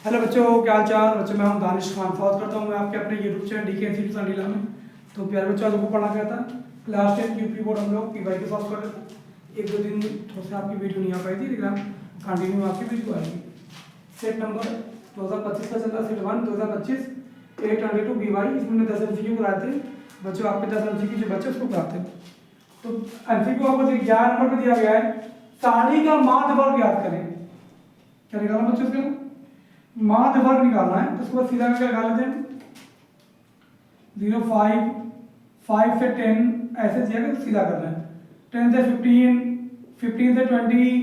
Hello बच्चों, क्या हाल चाल। बच्चों मैं हूं दानिश खान, स्वागत करता हूं मैं आपके अपने यूट्यूब चैनल DK संडीला में। तो प्यारे बच्चों, आज हमको पढ़ा गया था क्लास 10 यूपी बोर्ड। हम लोग PY के सॉल्व कर रहे थे। एक दो दिन थोड़ा सा आपकी वीडियो नहीं आ पाई थी, लेकिन कंटिन्यू आपकी वीडियो आएगी। सेट नंबर 2025 का चल रहा, सेट 1 2025 800 BY। इसमें 10 MCQ कराए थे बच्चों। आपके 10 MCQ जो बच्चे उसको कराते हैं। तो MCQ आपको 11 नंबर पर दिया गया है, सारणी का माध्य वर्ग ज्ञात करें। क्या निकालना बच्चों इसका? माध्य वर्ग निकालना है। तो उसके बाद सीधा करके लगा लेते हैं 0 5 5 से 10 ऐसे दिया गया, तो सीधा करना है। 10 से 15, 15 से 20,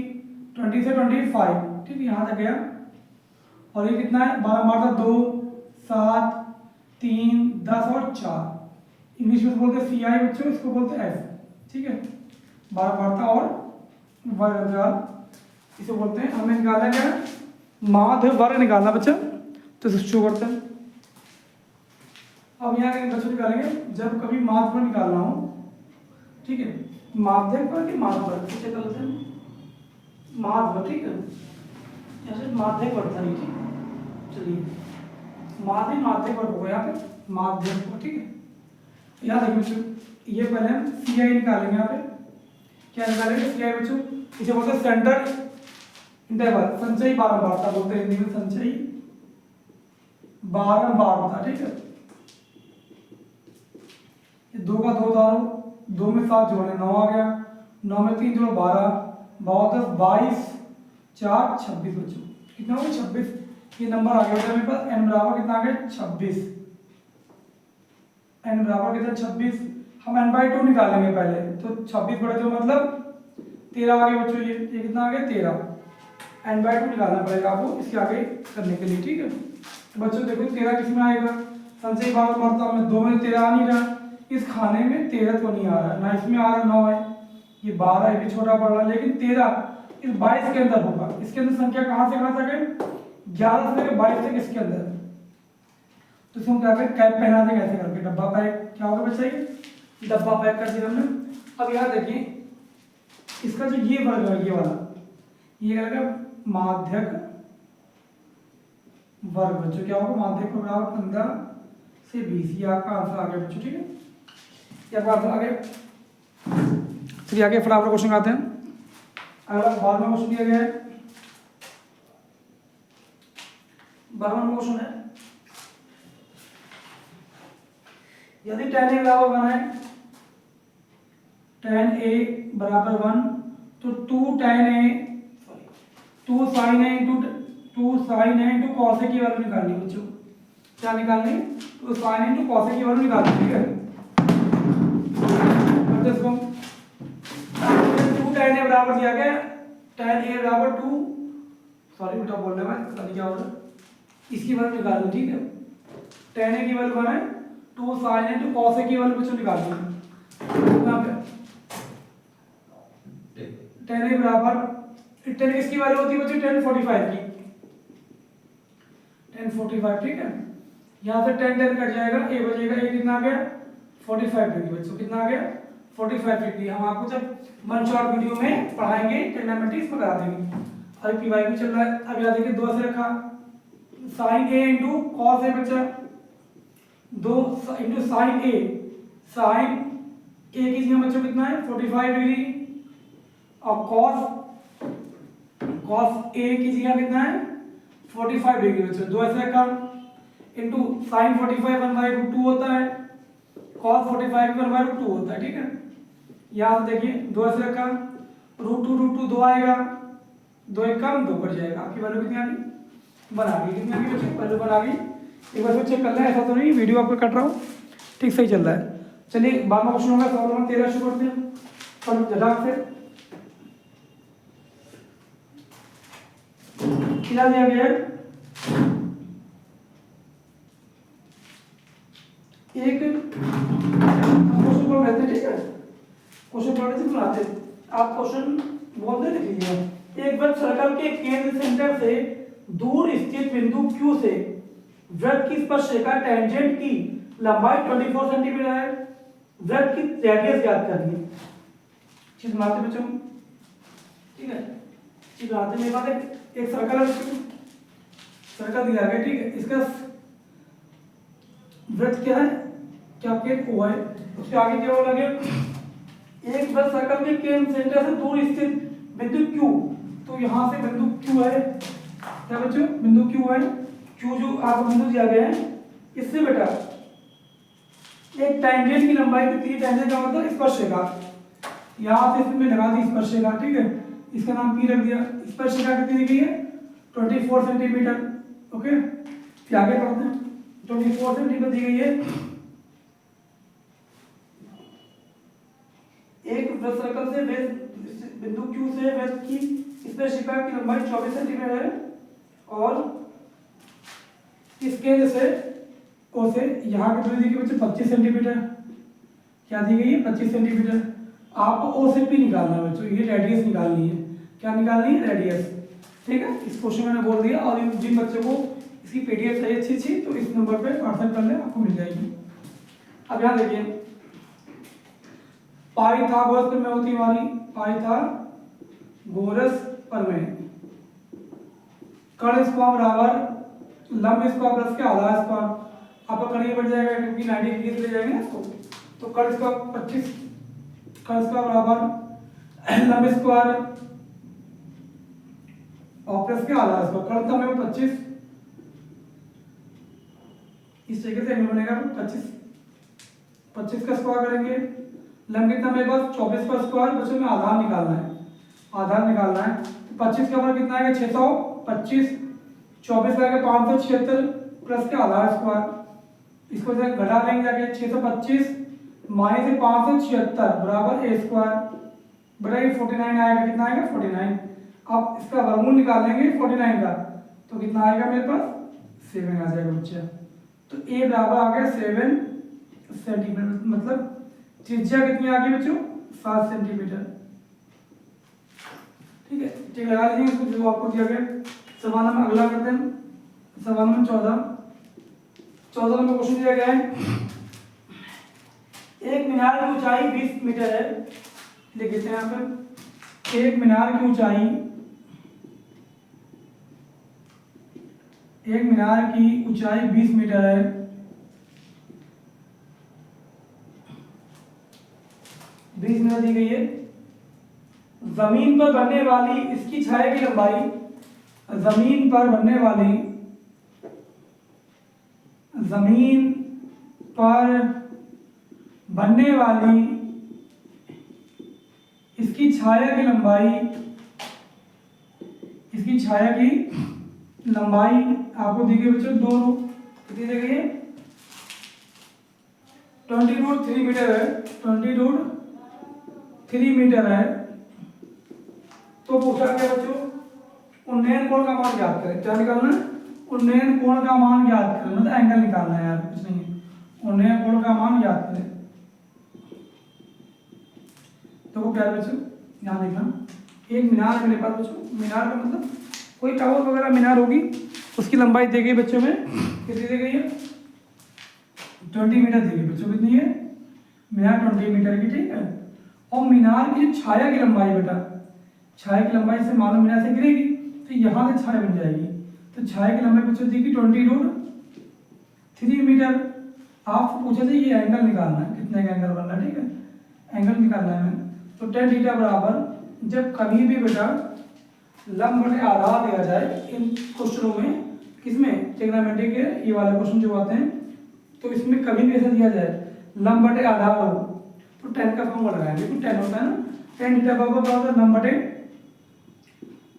20 से 25, ठीक है, यहाँ तक गया। और ये कितना है? 12 मार 2 7 3 10 और 4। इंग्लिश में बोलते हैं CI बच्चों, इसको बोलते हैं F, ठीक है। 12 मारता और वर्ग, इसे बोलते हैं। हमें निकालना क्या है? माध्य वर्ग निकालना बच्चा। तो इसे शो करते हैं। अब यहाँ बच्चों निकालेंगे जब कभी माध्य वर्ग निकालना हो, ठीक है। माध्य वर्ग के माध्य वर्ग किसे करते हैं? माध्य वर्ग, ठीक है। यहाँ से माध्य वर्ग था, ठीक है। चलिए माध्य वर्ग हो यहाँ पे माध्य वर्ग, ठीक है। यहाँ देखिए बच्चों, ये पहले हम CI निकालेंगे। यहाँ पे क्या निकालेंगे? CI बच्चों, इसे बोलते हैं सेंटर इंटरवल, संचयी बारंबारता बोलते हैं हिंदी में, संचयी बारंबारता, ठीक है। ये 2 का 2 दारो, 2 में 7 जोड़े 9 आ गया, 9 में 3 जोड़ो 12, 10 22 4 26 बच्चों। कितना हो गया? 26। ये नंबर आ गया मेरे पास। n बराबर कितना आ गया? 26। n बराबर कितना? 26। हम n/2 निकालेंगे पहले। तो 26 बड़े तो मतलब 13 आ गया बच्चों। ये कितना आ गया? 13। n/2 निकालना पड़ेगा आपको इसके आगे करने के लिए, ठीक है। तो बच्चों देखो 13 किस में आएगा? संचयी बारंबारता में 2 में 13 आ नहीं रहा, इस खाने में 13 तो नहीं आ रहा, ना इसमें आ रहा 9 है, ये 12 है, भी छोटा पड़ रहा, लेकिन 13 इस 22 के अंदर होगा। इसके अंदर संख्या कहाँ से कहाँ तक है? 11 से लेकर 22 तक इसके अंदर। तो इसको हम क्या करें? कैप पहना देंगे ऐसे करके। डब्बा पैक क्या होगा बच्चा? ये डब्बा पैक कर दिया हमने। अब यहाँ देखिए इसका जो ये वर्ग है, ये वाला, ये आएगा माध्यक वर्ग बच्चों। क्या होगा? माध्यक वर्ग बराबर 15 से 20। ये आपका आंसर आ गया बच्चों, ठीक है। ये आपका आंसर आ गया। चलिए आगे फटाफट क्वेश्चन आते हैं। अगला 12वां क्वेश्चन दिया गया है। 12वां क्वेश्चन है, यदि tan a बराबर 1 है, tan a बराबर 1, तो 2 sin a into cos a की वैल्यू निकालनी है बच्चों। क्या निकालनी? 2 sin a into cos a की वैल्यू निकालनी, ठीक है। करते इसको 2 tan a बराबर दिया गया, tan a बराबर 2, सॉरी बेटा बोल रहा मैं, पता नहीं क्या हो रहा है, इसकी वैल्यू निकालनी, ठीक है। tan a की वैल्यू है 2 sin a into cos a की वैल्यू बच्चों निकालनी है। यहाँ पे tan a बराबर, tan किसकी वैल्यू होती है बच्चों? tan 45 की, tan 45, ठीक है। यहाँ से tan कट जाएगा, a बचेगा। a कितना आ गया? 45 डिग्री बच्चों। कितना आ गया? 45 डिग्री। हम आपको जब वन शॉट वीडियो में पढ़ाएंगे ट्रिग्नोमेट्री इसमें करा देंगे। अभी PY भी चल रहा है। अब यहाँ देखिए 2 ऐसे रखा, sin a into cos a बच्चा, 2 into sin a, sin a की जगह बच्चों कितना है? 45 डिग्री। और cos a की जगह कितना है? 45 डिग्री बच्चों। 2 ऐसे रखा, इंटू sin 45 1/2 होता है, cos 45 1/2 होता है, ठीक है। यहाँ से देखिए 2 ऐसे रखा, √2 2 आएगा, 2 एक कम 2 कट जाएगा। आपकी वैल्यू कितनी आ गई? 1 आ गई। कितनी आ गई बच्चों? वैल्यू 1 आ गई। एक बार चेक कर लें, ऐसा तो नहीं वीडियो आपका कट रहा हो, ठीक सही चल रहा है। चलिए 12वां क्वेश्चन होगा, सवाल नंबर 13 शुरू करते हैं। पर जवाब से क्या दिया गया है? एक क्वेश्चन को कहते हैं, ठीक है। क्वेश्चन पढ़ने से बनाते हैं। आप क्वेश्चन बोलते लिख लीजिए। एक वृत्त सर्कल के केंद्र सेंटर से दूर स्थित बिंदु Q से वृत्त की स्पर्शरेखा टेंजेंट की लंबाई 24 सेंटीमीटर है। वृत्त की रेडियस ज्ञात करनी है। चीज बनाते बच्चों, ठीक है। चीज बनाते मेरे पास एक सर्कल है, सर्कल दिया गया, ठीक है। इसका वृत्त क्या है, क्या आपके ओ है, उसके आगे क्या बोला गया, एक वृत्त सर्कल के केंद्र सेंटर से दूर स्थित बिंदु Q, तो यहाँ से बिंदु Q है, क्या बच्चों बिंदु Q है, Q जो आपको बिंदु दिया गया है, इससे बेटा एक टेंजेंट की लंबाई कितनी है, टेंजेंट का मतलब स्पर्शरेखा, यहाँ से इसमें लगा दी स्पर्शरेखा, ठीक है, इसका नाम P रख दिया। स्पर्शरेखा कितनी दी गई है, 24 सेंटीमीटर, ओके। फिर आगे पढ़ते हैं, 24 सेंटीमीटर दी गई है। एक वृत्त सर्कल से बिंदु Q से वृत्त की स्पर्शरेखा की लंबाई 24 सेंटीमीटर है और इस केंद्र से O से यहाँ की दूरी दी गई बच्चे 25 सेंटीमीटर, क्या दी गई है 25 सेंटीमीटर। आपको O से P निकालना है बच्चों, ये रेडियस निकालनी है, क्या निकालनी है, रेडियस, ठीक है। इस क्वेश्चन मैंने बोल दिया, और जिन बच्चों को इसकी पीडीएफ चाहिए अच्छी तो इस नंबर पे व्हाट्सएप कर ले, आपको मिल जाएगी। अब यहाँ देखिए पाइथागोरस में होती है हमारी, पाइथागोरस प्रमेय, कर्ण स्क्वायर बराबर लंब स्क्वायर प्लस के आधार स्क्वायर, आपका कर्ण बढ़ जाएगा क्योंकि 90 डिग्री ले जाएंगे ना इसको, तो कर्ण स्क्वायर 25, कर्ण स्क्वायर बराबर लंब स्क्वायर और प्लस के आधार स्क्वायर, कर्ण था मेरे 25, इस तरीके से एंगल बनेगा 25 का स्क्वायर करेंगे, लंब कितना मेरे पास 24 का स्क्वायर, बच्चों में आधार निकालना है, आधार निकालना है, तो 25 का ऊपर कितना आएगा 625, 24 का आएगा 576 प्लस के आधार स्क्वायर, इसको घटा लेंगे जाके 625 माइनस 576 बराबर ए स्क्वायर बटा 49 आएगा, कितना आएगा 49। अब इसका वर्गमूल निकाल लेंगे 49 का, तो कितना आएगा मेरे पास 7 आ जाएगा बच्चा, तो ए बराबर आ गया 7 सेंटीमीटर, मतलब त्रिज्या कितनी आ गई बच्चों 7 सेंटीमीटर, ठीक है। ठीक लगा लीजिए इसको जो आपको दिया गया। सवाल नंबर अगला करते हैं, सवाल नंबर 14 नंबर क्वेश्चन दिया गया है, एक मीनार की ऊंचाई 20 मीटर है, लिख देते हैं यहाँ पर, एक मीनार की ऊंचाई, एक मीनार की ऊंचाई 20 मीटर है, दी गई है, जमीन पर बनने वाली इसकी छाया की लंबाई, जमीन पर बनने वाली, जमीन पर बनने वाली इसकी छाया की लंबाई, इसकी छाया की लंबाई आपको दी गई बच्चों 2 कितनी दी गई है 20√3 मीटर है, 20√3 मीटर है। तो पूछा गया बच्चों उन्नयन कोण का मान ज्ञात करें, क्या निकालना है, उन्नयन कोण का मान ज्ञात करें, मतलब एंगल निकालना है यार, कुछ नहीं है, उन्नयन कोण का मान ज्ञात करें। तो प्यारे बच्चों यहाँ देखना, एक मीनार मेरे पास बच्चों, मीनार का मतलब कोई टावर वगैरह मीनार होगी, उसकी लंबाई दी गई बच्चों में कितनी दी गई है 20 मीटर दी गई बच्चों, कितनी है मीनार 20 मीटर की, ठीक है। और मीनार की जो छाया की लंबाई बेटा, छाया की लंबाई से मालूम मीनार से गिरेगी तो यहाँ से छाया बन जाएगी, तो छाया की लंबाई बच्चों दी गई 20√3 मीटर। आपको पूछा था ये एंगल निकालना है, कितने का एंगल बनना है, ठीक है, एंगल निकालना है। तो tan थीटा बराबर जब कभी भी बेटा लंब बटे आधार दिया जाए इन क्वेश्चनों में, किसमें ट्रिग्नोमेट्री के ये वाले क्वेश्चन जो आते हैं, तो इसमें कभी भी ऐसा दिया जाए लंब बटे आधार हो तो tan का फॉर्मूला लगाएंगे, तो tan होता है ना, tan थीटा बराबर लंब बटे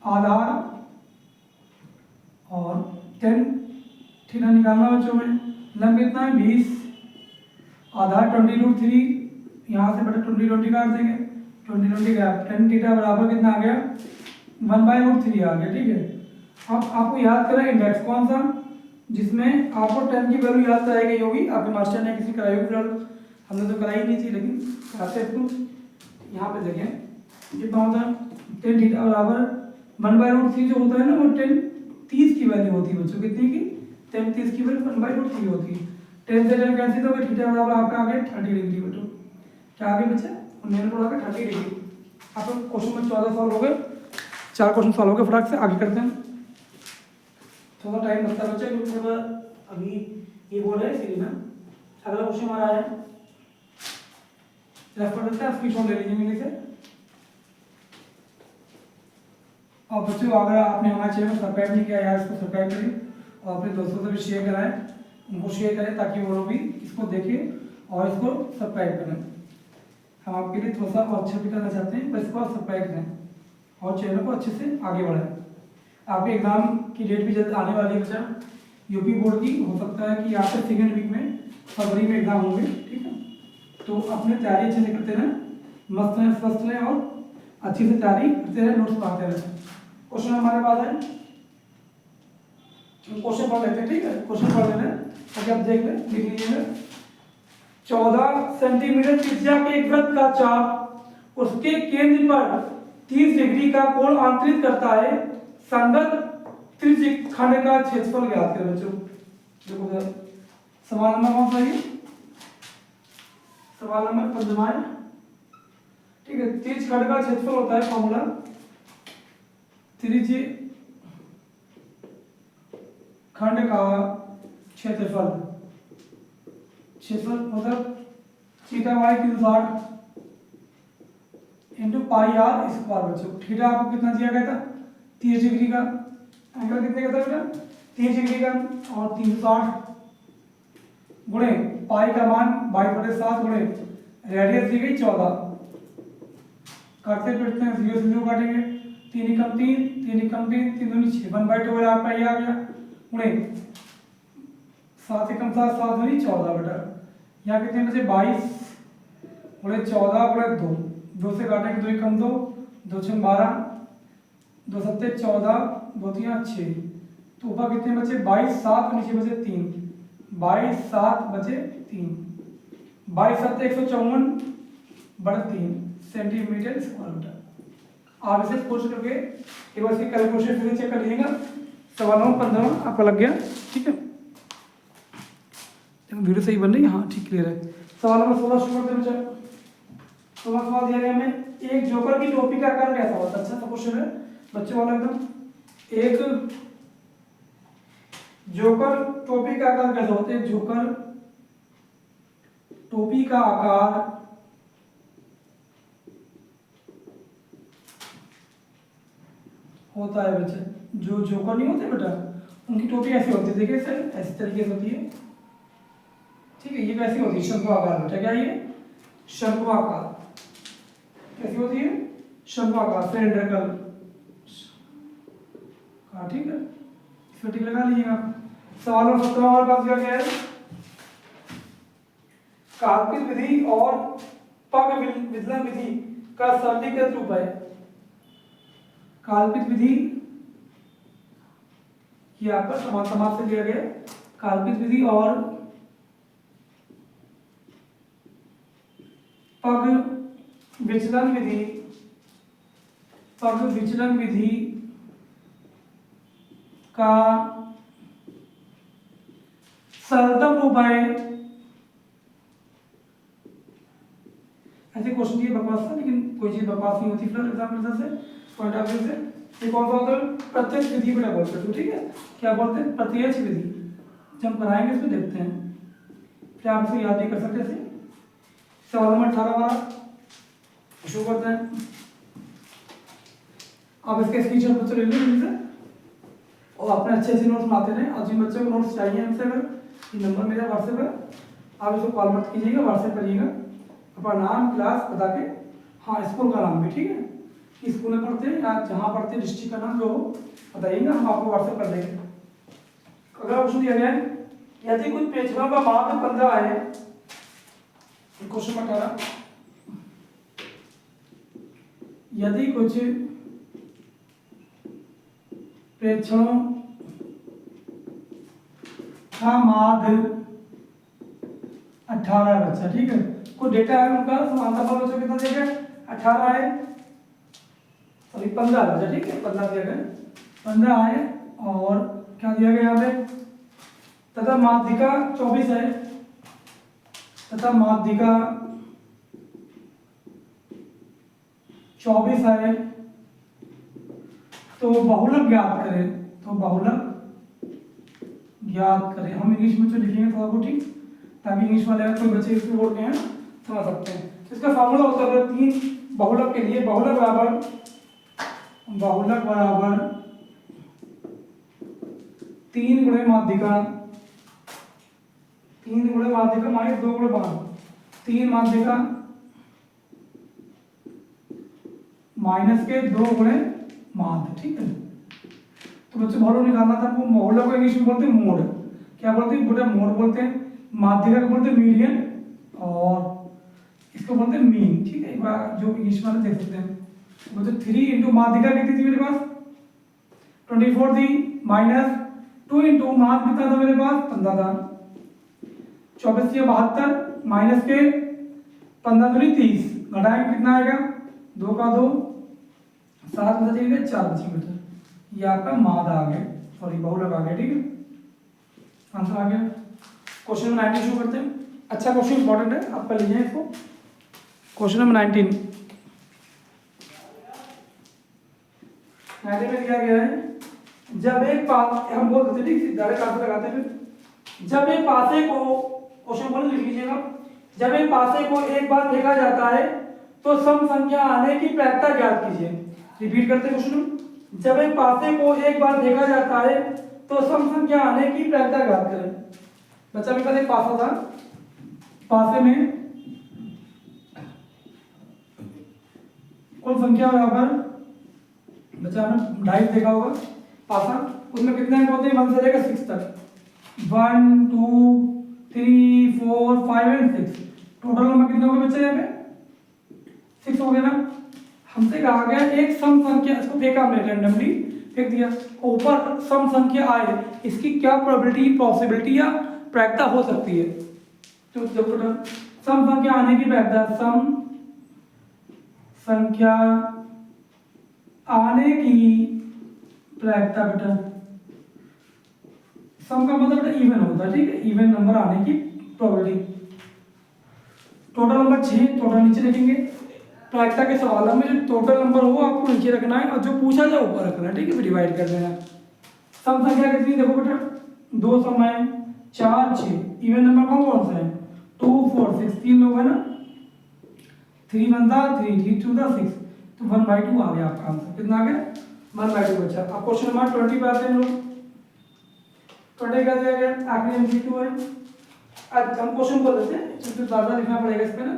आधार, और tan थीटा निकालना बच्चों में, लंब कितना है 20, आधार 20√3, यहाँ से बटे 20 काट देंगे, 20 का tan थीटा बराबर कितना आ गया 1/√3 आ गया, ठीक है। अब आपको याद करना इंडेक्स कौन सा, जिसमें आपको tan की वैल्यू याद कराई गई होगी, आपके मास्टर ने किसी कराई होगी, फिलहाल हमने तो कराई नहीं थी लेकिन कराते हैं इसको। यहाँ पे देखें कितना होता है tan थीटा बराबर 1/√3 जो होता है ना, वो tan 30 की वैल्यू होती है बच्चों, कितनी की tan 30 की वैल्यू 1/√3 होती है। tan से tan कैंसिल होगा, थीटा बराबर आपका आ गया 30 डिग्री बच्चों, क्या आगे बच्चा उन्नयन कोण आ गया 30 डिग्री। आप क्वेश्चन में 14 सॉल्व हो गए, 4 क्वेश्चन सॉल्व हो गए, फटाक से आगे करते हैं। थोड़ा टाइम लगता है बच्चा, क्योंकि थोड़ा अभी ये बोल रहे हैं इसीलिए ना। अगला क्वेश्चन हमारा है, रेफर करते हैं, स्क्रीनशॉट ले लीजिए मेरे से। और बच्चों अगर आपने हमारे चैनल को सब्सक्राइब नहीं किया यार, इसको सब्सक्राइब करें और अपने दोस्तों से भी शेयर कराएं, उनको शेयर करें ताकि वो लोग भी इसको देखें और इसको सब्सक्राइब करें। हम आपके लिए थोड़ा सा और अच्छा भी करना चाहते हैं, बस इसको आप सब्सक्राइब करें और चैनल को अच्छे से आगे बढ़ाएं। आपके एग्जाम की डेट भी जल्द आने वाली है बच्चा, यूपी बोर्ड की। हो सकता है कि आपके सेकेंड वीक में फरवरी में एग्जाम होंगे, ठीक है। तो अपने तैयारी अच्छे से करते रहें, मस्त रहें, स्वस्थ रहें और अच्छी से तैयारी करते रहें, नोट्स पढ़ाते रहें। क्वेश्चन हमारे पास है, क्वेश्चन पढ़ लेते हैं, ठीक है। क्वेश्चन पढ़ लेना ताकि आप देख लें, लिख लीजिएगा। 14 सेंटीमीटर त्रिज्या के एक वृत्त का चाप उसके केंद्र पर 30 डिग्री का कोण आंतरित करता है। संगत त्रिज्यीय खंड का क्षेत्रफल ज्ञात करें बच्चों। देखो सवाल नंबर कौन सा है? सवाल नंबर 15 है, ठीक है। त्रिज्यीय खंड का क्षेत्रफल होता है, फॉर्मूला त्रिज्यीय खंड का क्षेत्रफल, क्षेत्रफल मतलब theta by 360 into pi r square बच्चों। थीटा आपको कितना दिया गया था? 30 डिग्री का। एंगल कितने का था बेटा? 30 डिग्री का। और 360 गुणे पाई का मान 22/7 गुणे रेडियस दी गई 14। काटते पीटते हैं, 0 से 0 काटेंगे, 3 एकम 3, 3 एकम 3, 3 दूनी 6, 1/2 आपका ये आ गया गुणे 7 एकम 7, 7 दूनी 14 बेटा। यहाँ कितने बचे? 22 गुणे 14 गुणे 2, 2 से काटेंगे 2 एकम 2, 2 छम 12, 2 सत्ते 14, 2 तिया 6। तो ऊपर कितने बचे? 22 7, नीचे बचे 3, 22 7 बचे 3, 22 सत्ते 154 बटा 3 सेंटीमीटर स्क्वायर मीटर। आप इसे कोशिश करके एक बार इसकी कैलकुलेशन फिर चेक कर लीजिएगा। सवाल नंबर 15 आपका लग गया, ठीक है। वीडियो सही बन रही है? हाँ ठीक, क्लियर है। सवाल नंबर 16 शुरू करते हैं बच्चा। 16 सवाल दिया गया हमें, एक जोकर की टोपी का आकार कैसा होता है? अच्छा सा क्वेश्चन है बच्चों वाला एकदम। एक जोकर टोपी का आकार कैसा होता है? जोकर टोपी का आकार होता है बच्चा, जो जोकर नहीं होते बेटा, उनकी टोपी ऐसी होती है, देखिए सर ऐसी तरीके से होती है, ठीक है। ये कैसी होती है? शंकु आकार बेटा। क्या ये? शंकु आकार। कैसी होती है? शंकु आकार, सिलेंड्रिकल, हाँ ठीक है। इसको टिक लगा लीजिएगा। सवाल नंबर 17 हमारे पास क्या है? काल्पनिक विधि और पग विचलन विधि का सरलीकृत रूप है। काल्पनिक विधि ये आपका समास से दिया गया। काल्पनिक विधि और पग विचलन विधि, पग विचलन विधि का सरलतम रूप है। ऐसे क्वेश्चन ये बकवास था, लेकिन कोई चीज बकवास नहीं होती फिलहाल एग्जाम से पॉइंट ऑफ व्यू से। ये कौन सा होता है? प्रत्यक्ष विधि बेटा बोलते हैं, ठीक है। क्या बोलते हैं? प्रत्यक्ष विधि। जब हम कराएंगे इसमें देखते हैं, क्या आप इसे याद नहीं कर सकते थे? सवाल नंबर 18 हमारा शुरू करते हैं। आप इसके स्क्रीनशॉट बच्चों ले लीजिए और अपने अच्छे से नोट्स बनाते रहें। और जिन बच्चों को नोट्स चाहिए हमसे, अगर ये नंबर मेरा व्हाट्सएप है, आप इसको कॉल मत कीजिएगा, व्हाट्सएप करिएगा अपना नाम क्लास बता के, हाँ स्कूल का नाम भी, ठीक है, कि स्कूल में पढ़ते हैं या जहाँ पढ़ते हैं, डिस्ट्रिक्ट का नाम जो हो बताइएगा, हम आपको व्हाट्सएप कर देंगे। अगला क्वेश्चन दिया गया है, यदि कुछ पेचकों का माप 15 है, क्वेश्चन 18, यदि कुछ प्रेक्षणों का माध्य 18 बच्चा, ठीक है। कुछ डेटा है उनका, समानता बल बच्चों कितना दिया गया? 18 है, सॉरी 15 बच्चा, ठीक है, 15 दिया गया, 15 है। और क्या दिया गया यहाँ पे? तथा माध्यिका 24 है, तथा माध्यिका 24 है। तो बहुलक ज्ञात करें, तो बहुलक याद करें। हम इंग्लिश में तो लिखेंगे थोड़ा बहुत ठीक, ताकि इंग्लिश वाले कोई बच्चे इसमें बोर्ड के हैं समझ सकते हैं। इसका फार्मूला होता है 3 बहुलक के लिए, बहुलक बराबर 3 गुणे माध्यिका, 3 गुणे माध्यिका माइनस 2 गुणे बाहर, 3 माध्यिका माइनस के 2 गुणे माध्य, ठीक है। तो बच्चों बहुलक निकालना था आपको। बहुलक को इंग्लिश में बोलते हैं मोड, क्या बोलते हैं बेटा? मोड बोलते हैं। माध्यिका को बोलते हैं मीडियन, और इसको बोलते हैं मीन, ठीक है। एक बार जो इंग्लिश में देख सकते हैं। तो 3 इंटू माध्यिका कितनी थी मेरे पास? 24 थी, माइनस 2 इंटू माध्य कितना था मेरे पास? 15 था। 24 से 72 माइनस के 15 दूनी 30, घटाएंगे कितना आएगा? 2 का 2, 7 बचेंगे 4 बचेंगे। ये आपका माद आ गया, सॉरी बहुलक आ गया, ठीक है। आंसर आ गया। क्वेश्चन नंबर 19 शुरू करते हैं। अच्छा क्वेश्चन इंपॉर्टेंट है, आप कर लीजिए इसको। क्वेश्चन नंबर 19 में क्या गया है? जब एक पास, हम बोल देते ठीक, डायरेक्ट आंसर लगाते हैं। फिर जब एक पासे को, क्वेश्चन बोल लिख लीजिएगा। जब एक पासे को एक बार देखा जाता है तो सम संख्या आने की प्रायिकता ज्ञात कीजिए। रिपीट करते हैं क्वेश्चन। जब एक पासे को एक बार देखा जाता है तो सम संख्या आने की प्रायिकता ज्ञात करें। बच्चा मेरे पास एक पासा था, पासे में कुल संख्या बराबर, बच्चा आपने डाइस देखा होगा पासा, उसमें कितने अंक होते हैं? 1 से लेकर 6 तक। 1 2 3 4 5 एंड 6, टोटल नंबर कितने हो गए बच्चे? यहाँ पे 6 हो गए ना। हमसे कहा गया एक सम संख्या, इसको फेंका हमने, रैंडमली फेंक दिया, ऊपर सम संख्या आए, इसकी क्या प्रोबेबिलिटी, पॉसिबिलिटी या प्रायिकता हो सकती है? तो देखो सम संख्या आने की प्रायिकता, सम संख्या आने की प्रायिकता बेटा, सम का मतलब बेटा इवन होता है, ठीक है। इवन नंबर आने की प्रोबेबिलिटी। टोटल नंबर 6, टोटल नीचे लिखेंगे। प्रायिकता के सवालों में जो टोटल नंबर हो आपको नीचे रखना है, और जो पूछा जाए ऊपर रखना है, ठीक है। डिवाइड कर देना। सम संख्या कितनी? देखो बेटा 2 सम है, 4 6, इवन नंबर कौन कौन से हैं? 2 4 6, 3 लोग है ना, 3 1 3 3 2 6, तो 1/2 आ गया आपका आंसर। कितना आ गया? 1/2 बचा। अब क्वेश्चन नंबर 20 पे आते हैं हम लोग। 20 का दिया गया, आखिरी एमसीक्यू है। आज हम क्वेश्चन बोल देते हैं, क्योंकि ज्यादा लिखना पड़ेगा इस पे ना।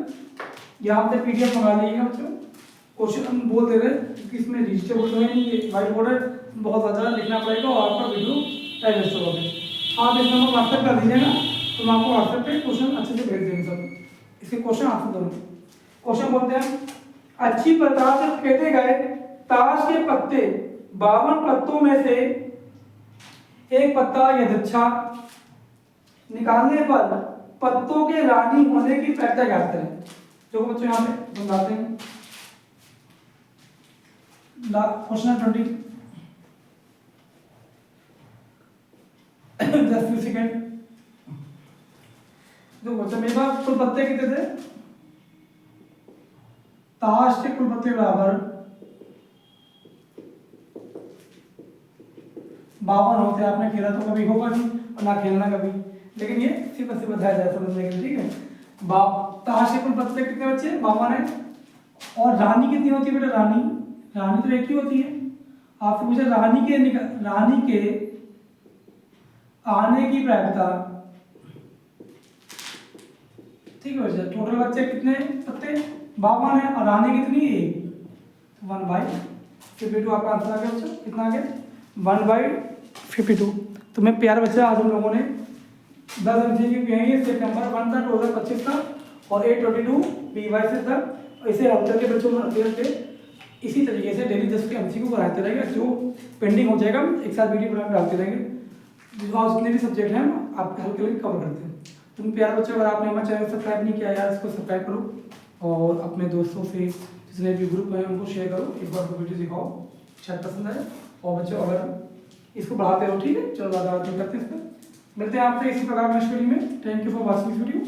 यहाँ पे पीडीएफ मंगा लीजिएगा बच्चों। क्वेश्चन हम बोल दे रहे हैं क्योंकि इसमें डिजिटल तो है नहीं, ये व्हाइट बोर्ड है, बहुत ज़्यादा लिखना पड़ेगा और आपका वीडियो टाइम वेस्ट होगा। आप इस नंबर व्हाट्सएप कर दीजिएगा, तो मैं आपको व्हाट्सएप पे क्वेश्चन अच्छे से भेज देंगे सब। इसके क्वेश्चन आंसर दोनों। क्वेश्चन बोलते हैं, अच्छी प्रकार से फेंटे गए ताश के पत्ते 52 पत्तों में से एक पत्ता यदृच्छा निकालने पर पत्तों के रानी होने की प्रायिकता ज्ञात करें। जो बच्चों यहाँ पे बताते हैं। Question 20, just few second. जो बच्चों मेरे पास कुल पत्ते कितने थे? ताश के कुल पत्ते बराबर 52 होते हैं। आपने खेला तो कभी होगा नहीं और ना खेलना कभी, लेकिन ये सिर्फ ऐसे बताया जाए समझने के लिए, ठीक है। ताश के कुल पत्ते कितने बच्चे? 52 है। और रानी कितनी होती है बेटा? रानी तो एक ही होती है। आपसे पूछा रानी के आने की प्रायिकता, ठीक है बच्चा। टोटल बच्चे कितने पत्ते? 52 है, और रानी कितनी? 1, 1/52 आपका आंसर आ गया बच्चा। कितना आ गया? 1/52। तो मैं प्यारे बच्चा, आज हम लोगों ने 10 एमसीक्यू किए हैं। सितंबर 1 था 2025 का, और 822 BY से तक इसे हल करके बच्चों में इसी तरीके से डेली 10 के एमसीक्यू कराते रहेंगे। जो पेंडिंग हो जाएगा एक साथ वीडियो बना डालते रहेंगे। और जितने भी सब्जेक्ट हैं आप हल्के हल्के कवर करते हैं। तुम प्यारे बच्चों, अगर आपने हमारा चैनल सब्सक्राइब नहीं किया यार, इसको सब्सक्राइब करो और अपने दोस्तों से जितने भी ग्रुप हैं उनको शेयर करो। एक बार वीडियो दिखाओ, शायद पसंद आए। और बच्चों अगर इसको बढ़ाते रहो, ठीक है। चलो ज़्यादा बात नहीं करते इस पर। मिलते हैं आपसे इसी प्रकार नेक्स्ट वीडियो में। Thank you for watching this video.